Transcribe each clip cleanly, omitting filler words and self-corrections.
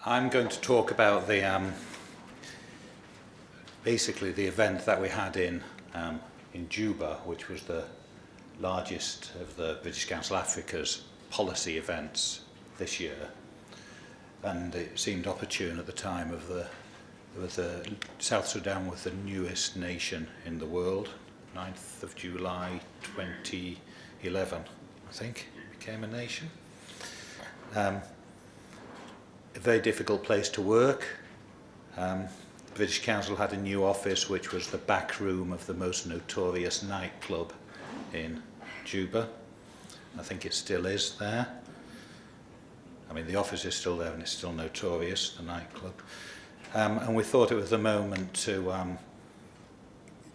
I'm going to talk about the basically the event that we had in Juba, which was the largest of the British Council Africa's policy events this year, and it seemed opportune at the time of South Sudan was the newest nation in the world. 9th of July 2011, I think, became a nation. A very difficult place to work. The British Council had a new office which was the back room of the most notorious nightclub in Juba. I think it still is there. I mean, the office is still there and it's still notorious, the nightclub. And we thought it was the moment to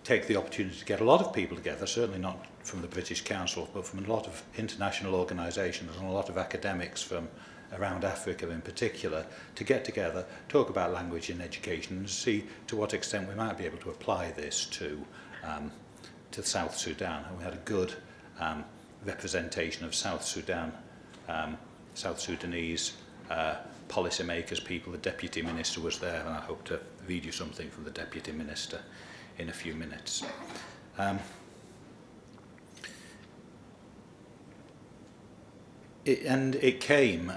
take the opportunity to get a lot of people together, certainly not from the British Council, but from a lot of international organisations and a lot of academics from around Africa in particular, to get together, talk about language in education and see to what extent we might be able to apply this to South Sudan. And we had a good representation of South Sudan, South Sudanese policymakers, people. The Deputy Minister was there, and I hope to read you something from the Deputy Minister in a few minutes. It came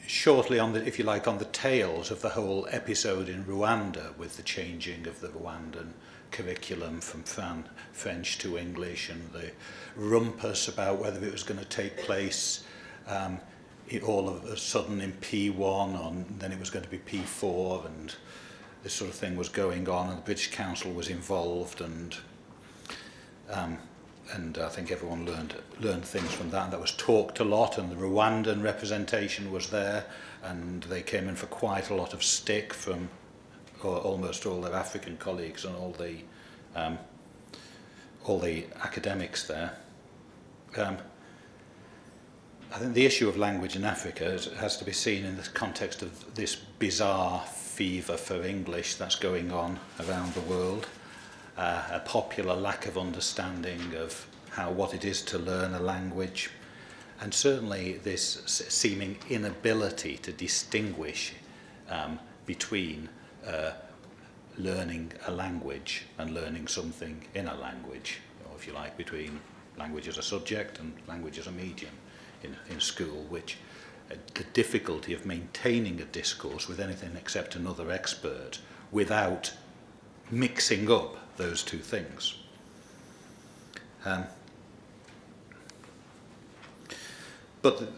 shortly on the, if you like, on the tails of the whole episode in Rwanda with the changing of the Rwandan curriculum from French to English, and the rumpus about whether it was going to take place all of a sudden in P1 and then it was going to be P4, and this sort of thing was going on, and the British Council was involved, and I think everyone learned things from that. And that was talked a lot, and the Rwandan representation was there, and they came in for quite a lot of stick from almost all their African colleagues and all the academics there. I think the issue of language in Africa has to be seen in the context of this bizarre fever for English that's going on around the world, a popular lack of understanding of what it is to learn a language, and certainly this seeming inability to distinguish between learning a language and learning something in a language, or if you like, between language as a subject and language as a medium in school, which the difficulty of maintaining a discourse with anything except another expert without mixing up those two things. But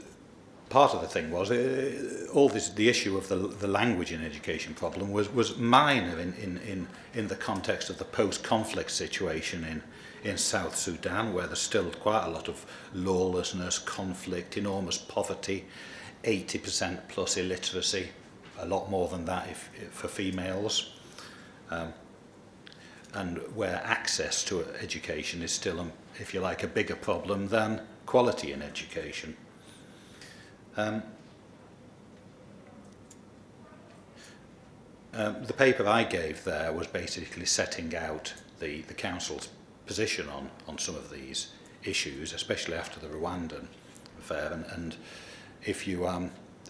part of the thing was the issue of the language in education problem was minor in the context of the post-conflict situation in South Sudan, where there's still quite a lot of lawlessness, conflict, enormous poverty, 80% plus illiteracy, a lot more than that for females, and where access to education is still, if you like, a bigger problem than quality in education. The paper I gave there was basically setting out the Council's position on some of these issues, especially after the Rwandan affair. And if you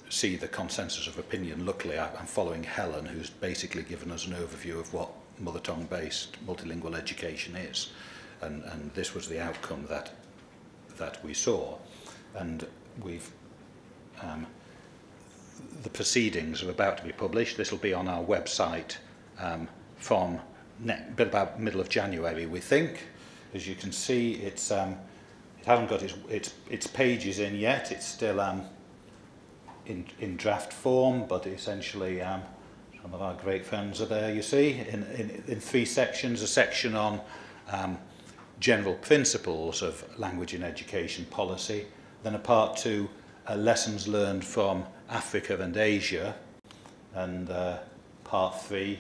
see the consensus of opinion, luckily I'm following Helen, who's basically given us an overview of what mother tongue based multilingual education is, and this was the outcome that we saw. And we've the proceedings are about to be published. This will be on our website from about middle of January, we think. As you can see, it hasn't got its pages in yet. It's still in draft form, but essentially some of our great friends are there, you see, in three sections. A section on general principles of language in education policy, then a part 2, lessons learned from Africa and Asia, and part 3,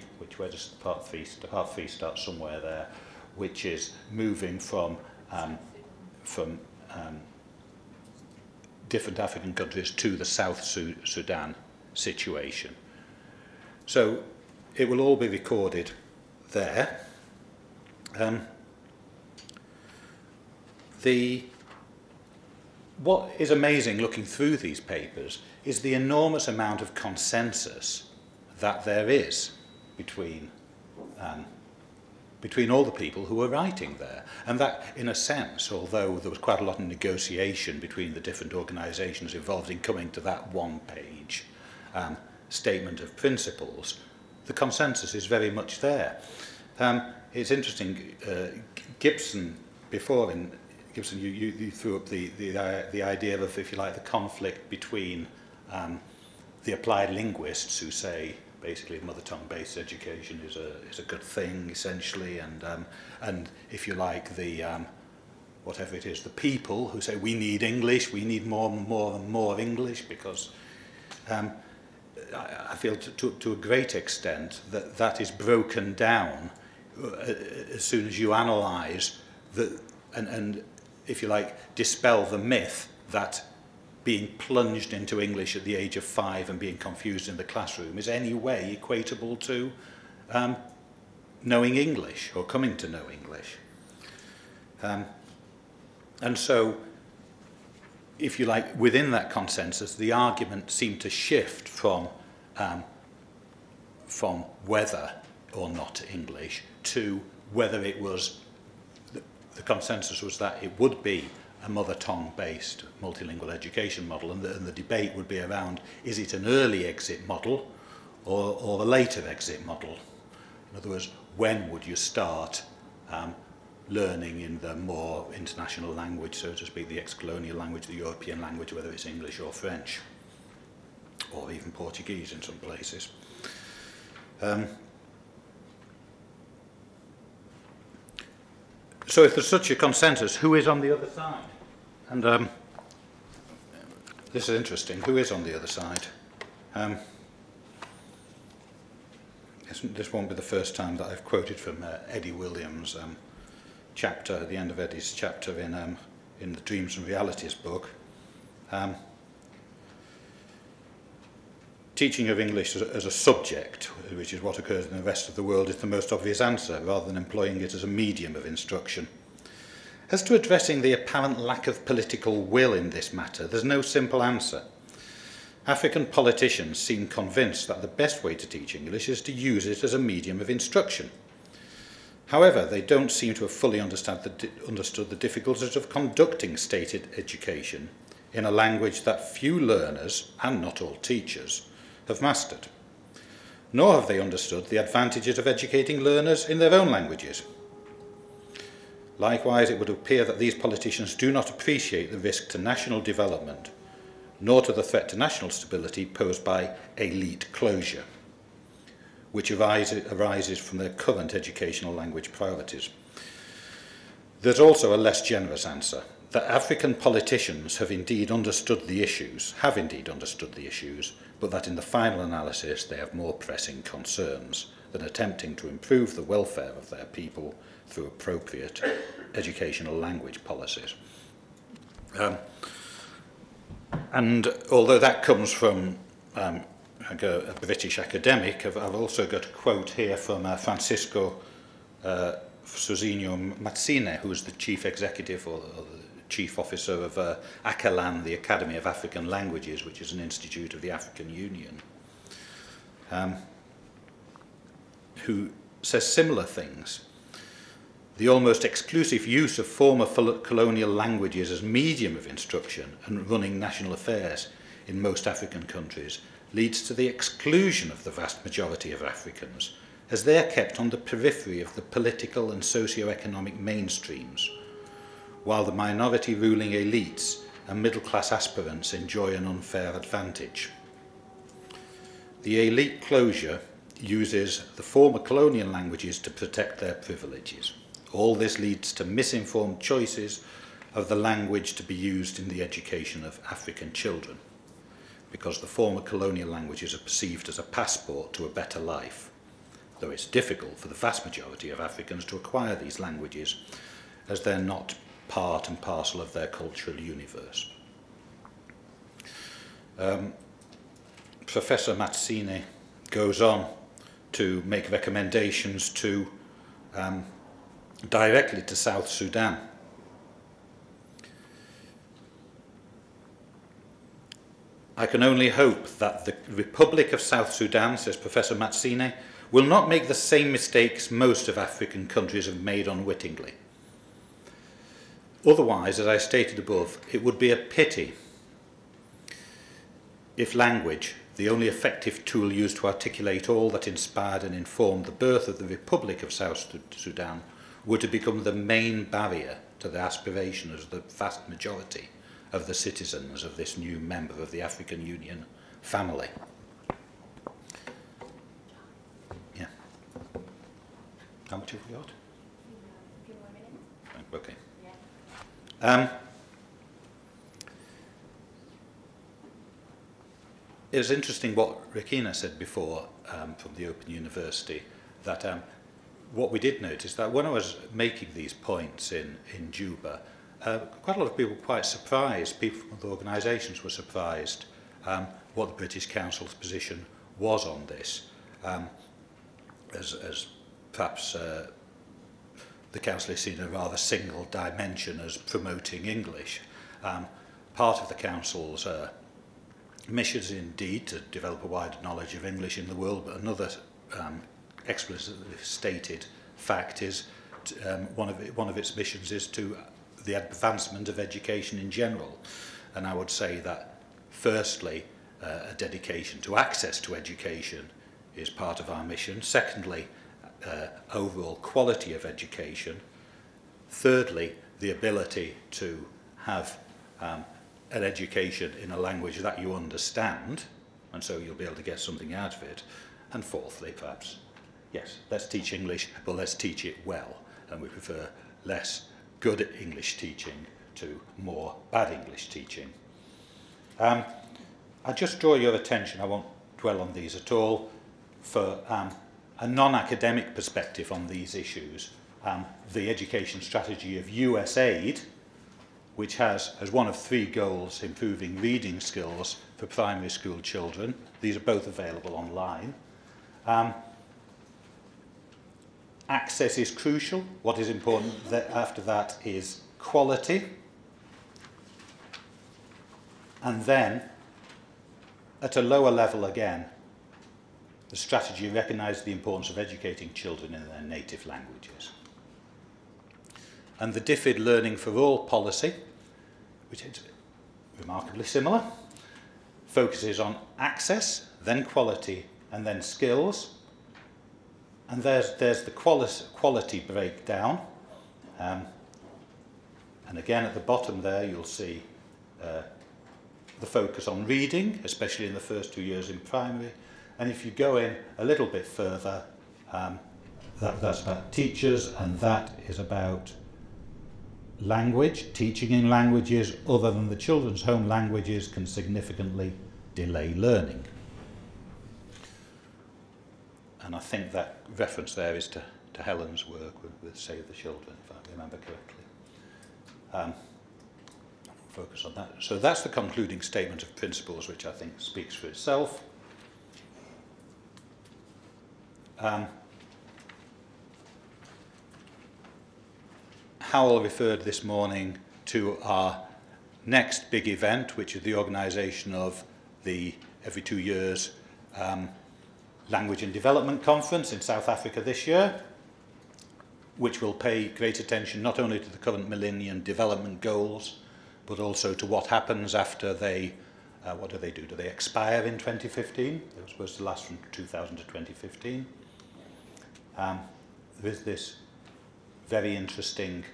part 3 starts somewhere there, which is moving from different African countries to the South Sudan situation. So it will all be recorded there. What is amazing looking through these papers is the enormous amount of consensus that there is between all the people who are writing there. And that, in a sense, although there was quite a lot of negotiation between the different organisations involved in coming to that one-page statement of principles, the consensus is very much there. It's interesting, Gibson, you threw up the idea of, if you like, the conflict between the applied linguists who say basically mother tongue based education is a good thing essentially, and if you like, the whatever it is, the people who say we need English, we need more English, because I feel to a great extent that is broken down as soon as you analyse and if you like, dispel the myth that being plunged into English at the age of 5 and being confused in the classroom is any way equatable to knowing English or coming to know English. And so, if you like, within that consensus, the argument seemed to shift from whether or not English to whether it was, the consensus was that it would be a mother tongue based multilingual education model, and the debate would be around, is it an early exit model or a later exit model? In other words, when would you start learning in the more international language, so to speak, the ex-colonial language, the European language, whether it's English or French, or even Portuguese in some places. So if there's such a consensus, who is on the other side? And this is interesting. Who is on the other side? This won't be the first time that I've quoted from Eddie Williams' chapter, at the end of Eddie's chapter in the Dreams and Realities book. Teaching of English as a subject, which is what occurs in the rest of the world, is the most obvious answer, rather than employing it as a medium of instruction. As to addressing the apparent lack of political will in this matter, there's no simple answer. African politicians seem convinced that the best way to teach English is to use it as a medium of instruction. However, they don't seem to have fully understood the difficulties of conducting stated education in a language that few learners, and not all teachers, have mastered. Nor have they understood the advantages of educating learners in their own languages. Likewise, it would appear that these politicians do not appreciate the risk to national development, nor to the threat to national stability posed by elite closure, which arises from their current educational language priorities. There's also a less generous answer, that African politicians have indeed understood the issues, but that in the final analysis they have more pressing concerns than attempting to improve the welfare of their people through appropriate educational language policies. And although that comes from a British academic, I've also got a quote here from Francisco Sozinho Mazzine, who is the chief executive or the chief officer of ACALAN, the Academy of African Languages, which is an institute of the African Union, who says similar things. The almost exclusive use of former colonial languages as medium of instruction and running national affairs in most African countries leads to the exclusion of the vast majority of Africans, as they are kept on the periphery of the political and socio-economic mainstreams, while the minority ruling elites and middle-class aspirants enjoy an unfair advantage. The elite closure uses the former colonial languages to protect their privileges. All this leads to misinformed choices of the language to be used in the education of African children, because the former colonial languages are perceived as a passport to a better life, though it's difficult for the vast majority of Africans to acquire these languages, as they're not part and parcel of their cultural universe. Professor Mazzine goes on to make recommendations to directly to South Sudan. I can only hope that the Republic of South Sudan, says Professor Matsine, will not make the same mistakes most of African countries have made unwittingly. Otherwise, as I stated above, it would be a pity if language, the only effective tool used to articulate all that inspired and informed the birth of the Republic of South Sudan, were to become the main barrier to the aspirations of the vast majority of the citizens of this new member of the African Union family. Yeah. How much have we got? A few more minutes. Okay. Yeah. It was interesting what Rekina said before from the Open University, that what we did notice that when I was making these points in Juba, quite a lot of people were quite surprised, people from other organisations were surprised what the British Council's position was on this, as perhaps the Council is seen in a rather single dimension as promoting English. Part of the Council's mission is indeed to develop a wider knowledge of English in the world, but another explicitly stated fact is one of its missions is to the advancement of education in general. And I would say that firstly, a dedication to access to education is part of our mission. Secondly, overall quality of education. Thirdly, the ability to have an education in a language that you understand, and so you'll be able to get something out of it. And fourthly, perhaps, yes, let's teach English, but let's teach it well. And we prefer less good English teaching to more bad English teaching. I just draw your attention, I won't dwell on these at all, for a non-academic perspective on these issues. The education strategy of USAID, which has as one of 3 goals improving reading skills for primary school children. These are both available online. Access is crucial. What is important after that is quality. And then, at a lower level again, the strategy recognises the importance of educating children in their native languages. And the DFID Learning for All policy, which is remarkably similar, focuses on access, then quality, and then skills. And there's the quality breakdown. And again, at the bottom there, you'll see the focus on reading, especially in the first 2 years in primary. And if you go in a little bit further, that's about teachers, and that is about language. Teaching in languages other than the children's home languages can significantly delay learning. And I think that reference there is to Helen's work with Save the Children, if I remember correctly. Focus on that. So that's the concluding statement of principles, which I think speaks for itself. Howell referred this morning to our next big event, which is the organisation of the every 2 years Language and Development Conference in South Africa this year, which will pay great attention not only to the current Millennium Development Goals, but also to what happens after they, what do? Do they expire in 2015? They were supposed to last from 2000 to 2015. There is this very interesting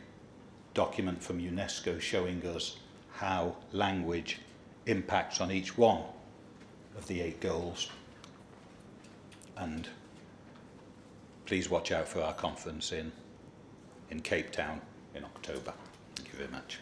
document from UNESCO showing us how language impacts on each one of the 8 goals. And please watch out for our conference in Cape Town in October. Thank you very much.